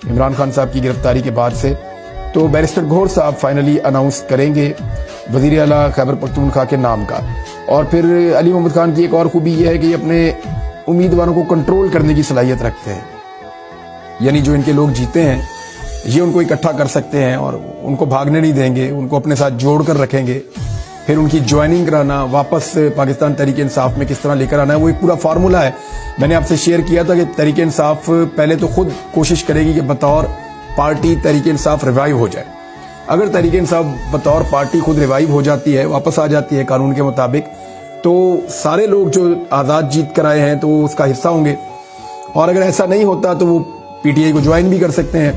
عمران خان صاحب کی گرفتاری کے بعد سے، تو بیرسٹر گھور صاحب فائنلی اناؤنس کریں گے وزیر اعلیٰ خیبر پختونخوا کے نام کا۔ اور پھر علی محمد خان کی ایک اور خوبی یہ ہے کہ یہ اپنے امیدواروں کو کنٹرول کرنے کی صلاحیت رکھتے ہیں، یعنی جو ان کے لوگ جیتے ہیں یہ ان کو اکٹھا کر سکتے ہیں اور ان کو بھاگنے نہیں دیں گے، ان کو اپنے ساتھ جوڑ کر رکھیں گے، پھر ان کی جوائننگ کرانا، واپس پاکستان تحریک انصاف میں کس طرح لے کر آنا ہے، وہ ایک پورا فارمولہ ہے۔ میں نے آپ سے شیئر کیا تھا کہ تحریک انصاف پہلے تو خود کوشش کرے گی کہ بطور پارٹی تحریک انصاف ریوائیو ہو جائے۔ اگر تحریک انصاف بطور پارٹی خود ریوائیو ہو جاتی ہے، واپس آ جاتی ہے قانون کے مطابق، تو سارے لوگ جو آزاد جیت کر آئے ہیں تو وہ اس کا حصہ ہوں گے، اور اگر ایسا نہیں ہوتا تو وہ پی ٹی آئی کو جوائن بھی کر سکتے ہیں،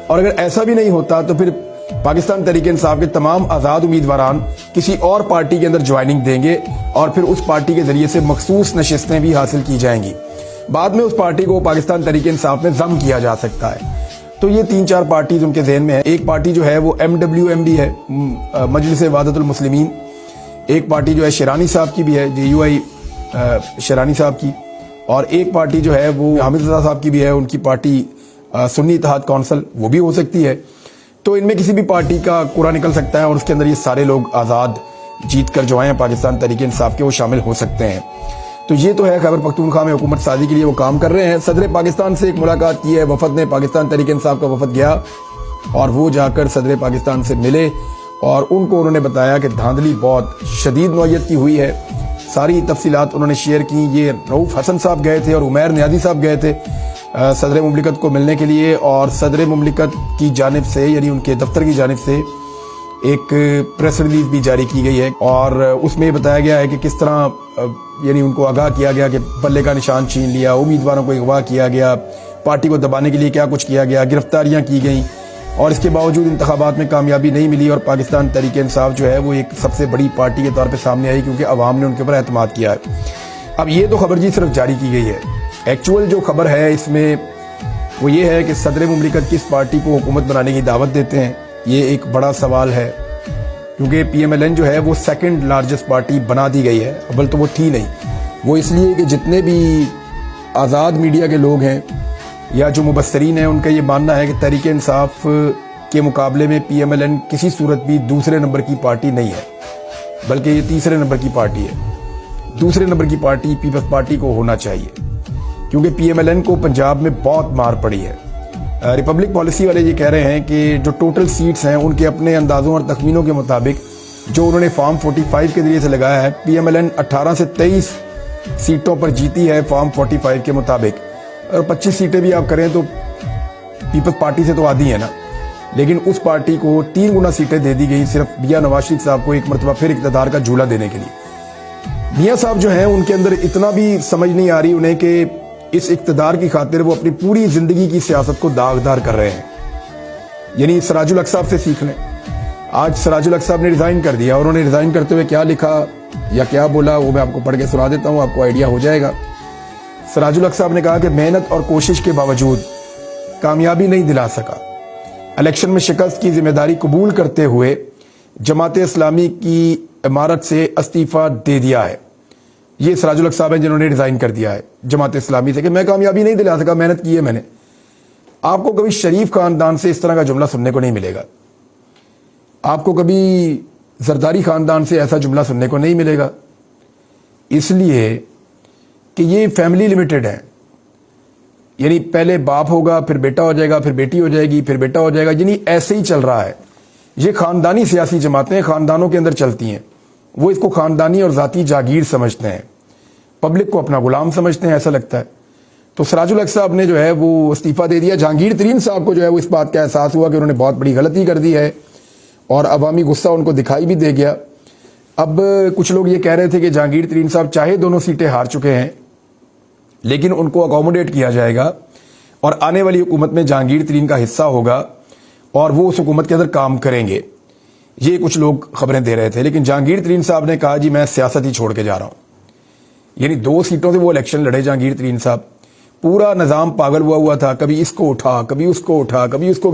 اور اگر ایسا بھی نہیں ہوتا تو پھر پاکستان تحریک انصاف کے تمام آزاد امیدواران کسی اور پارٹی کے اندر جوائننگ دیں گے، اور پھر اس پارٹی کے ذریعے سے مخصوص نشستیں بھی حاصل کی جائیں گی۔ بعد میں اس پارٹی کو پاکستان تحریک انصاف میں ضم کیا جا سکتا ہے۔ تو یہ 3-4 پارٹیز ان کے ذہن میں ہیں۔ ایک پارٹی جو ہے وہ MWM بھی ہے، مجلس وحدت المسلمین۔ ایک پارٹی جو ہے شیرانی صاحب کی بھی ہے، JUI شیرانی صاحب کی، اور ایک پارٹی جو ہے وہ حامد رضا صاحب کی بھی ہے، ان کی پارٹی سنی اتحاد کونسل، وہ بھی ہو سکتی ہے۔ تو ان میں کسی بھی پارٹی کا کوڑا نکل سکتا ہے، اور اس کے اندر یہ سارے لوگ آزاد جیت کر جو آئے ہیں پاکستان تحریک انصاف کے، وہ شامل ہو سکتے ہیں۔ تو یہ تو ہے خیبر پختونخوا میں حکومت سازی کے لیے وہ کام کر رہے ہیں۔ صدر پاکستان سے ایک ملاقات کی ہے وفد نے، پاکستان تحریک انصاف کا وفد گیا اور وہ جا کر صدر پاکستان سے ملے، اور ان کو انہوں نے بتایا کہ دھاندلی بہت شدید نوعیت کی ہوئی ہے۔ ساری تفصیلات انہوں نے شیئر کی۔ یہ رؤوف حسن صاحب گئے تھے اور عمیر نیازی صاحب گئے تھے صدر مملکت کو ملنے کے لیے، اور صدر مملکت کی جانب سے، یعنی ان کے دفتر کی جانب سے ایک پریس ریلیز بھی جاری کی گئی ہے، اور اس میں یہ بتایا گیا ہے کہ کس طرح یعنی ان کو آگاہ کیا گیا کہ بلے کا نشان چھین لیا، امیدواروں کو اغوا کیا گیا، پارٹی کو دبانے کے لیے کیا کچھ کیا گیا، گرفتاریاں کی گئیں، اور اس کے باوجود انتخابات میں کامیابی نہیں ملی، اور پاکستان تحریک انصاف جو ہے وہ ایک سب سے بڑی پارٹی کے طور پہ سامنے آئی کیونکہ عوام نے ان کے اوپر اعتماد کیا ہے۔ اب یہ تو خبر جی صرف جاری کی گئی ہے، ایکچول جو خبر ہے اس میں وہ یہ ہے کہ صدر مملکت کس پارٹی کو حکومت بنانے کی دعوت دیتے ہیں۔ یہ ایک بڑا سوال ہے کیونکہ PMLN جو ہے وہ سیکنڈ لارجسٹ پارٹی بنا دی گئی ہے، اول تو وہ تھی نہیں۔ وہ اس لیے کہ جتنے بھی آزاد میڈیا کے لوگ ہیں یا جو مبصرین ہیں، ان کا یہ ماننا ہے کہ تحریک انصاف کے مقابلے میں PMLN کسی صورت بھی دوسرے نمبر کی پارٹی نہیں ہے، بلکہ یہ تیسرے نمبر کی پارٹی ہے۔ دوسرے نمبر کی پارٹی پیپلز پارٹی کو ہونا چاہیے، کیونکہ PMLN کو پنجاب میں بہت مار پڑی ہے۔ ریپبلک پالیسی والے یہ کہہ رہے ہیں کہ جو ٹوٹل سیٹس ہیں ان کے اپنے اندازوں اور تخمینوں کے مطابق جو انہوں نے فارم 45 کے ذریعے سے لگایا ہے، PMLN 18 سے 23 سیٹوں پر جیتی ہے فارم 45 کے مطابق، اور 25 سیٹیں بھی آپ کریں تو پیپلز پارٹی سے تو آدھی ہیں نا، لیکن اس پارٹی کو 3 گنا سیٹیں دے دی گئی صرف میاں نواز شریف صاحب کو ایک مرتبہ پھر اقتدار کا جھولا دینے کے لیے۔ میاں صاحب جو ہیں ان کے اندر اتنا بھی سمجھ نہیں آ رہی انہیں کہ اس اقتدار کی خاطر وہ اپنی پوری زندگی کی سیاست کو داغدار کر رہے ہیں۔ یعنی سراج الحق صاحب سے سیکھ لیں۔ آج سراج الحق صاحب نے ریزائن کر دیا، اور انہوں نے ریزائن کرتے ہوئے کیا لکھا یا کیا بولا وہ میں آپ کو پڑھ کے سنا دیتا ہوں، آپ کو آئیڈیا ہو جائے گا۔ سراج الحق صاحب نے کہا کہ محنت اور کوشش کے باوجود کامیابی نہیں دلا سکا، الیکشن میں شکست کی ذمہ داری قبول کرتے ہوئے جماعت اسلامی کی عمارت سے استعفیٰ دے دیا ہے۔ یہ سراج الحق صاحب ہیں جنہوں نے ریزائن کر دیا ہے جماعت اسلامی سے کہ میں کامیابی نہیں دلا سکا، محنت کی ہے میں نے۔ آپ کو کبھی شریف خاندان سے اس طرح کا جملہ سننے کو نہیں ملے گا، آپ کو کبھی زرداری خاندان سے ایسا جملہ سننے کو نہیں ملے گا، اس لیے کہ یہ فیملی لمیٹڈ ہے، یعنی پہلے باپ ہوگا، پھر بیٹا ہو جائے گا، پھر بیٹی ہو جائے گی، پھر بیٹا ہو جائے گا، یعنی ایسے ہی چل رہا ہے۔ یہ خاندانی سیاسی جماعتیں خاندانوں کے اندر چلتی ہیں، وہ اس کو خاندانی اور ذاتی جاگیر سمجھتے ہیں، پبلک کو اپنا غلام سمجھتے ہیں، ایسا لگتا ہے۔ تو سراج الحق صاحب نے جو ہے وہ استعفیٰ دے دیا۔ جہانگیر ترین صاحب کو جو ہے وہ اس بات کا احساس ہوا کہ انہوں نے بہت بڑی غلطی کر دی ہے، اور عوامی غصہ ان کو دکھائی بھی دے گیا۔ اب کچھ لوگ یہ کہہ رہے تھے کہ جہانگیر ترین صاحب چاہے دونوں سیٹیں ہار چکے ہیں، لیکن ان کو اکوموڈیٹ کیا جائے گا، اور آنے والی حکومت میں جہانگیر ترین کا حصہ ہوگا، اور وہ اس حکومت کے اندر کام کریں گے۔ یہ کچھ لوگ خبریں دے رہے تھے، لیکن جہانگیر ترین صاحب نے کہا جی میں سیاست ہی چھوڑ کے جا رہا ہوں۔ یعنی 2 سیٹوں سے وہ الیکشن لڑے جہانگیر ترین صاحب، پورا نظام پاگل ہوا تھا، کبھی اس کو اٹھا، کبھی اس کو اٹھا، کبھی اس کو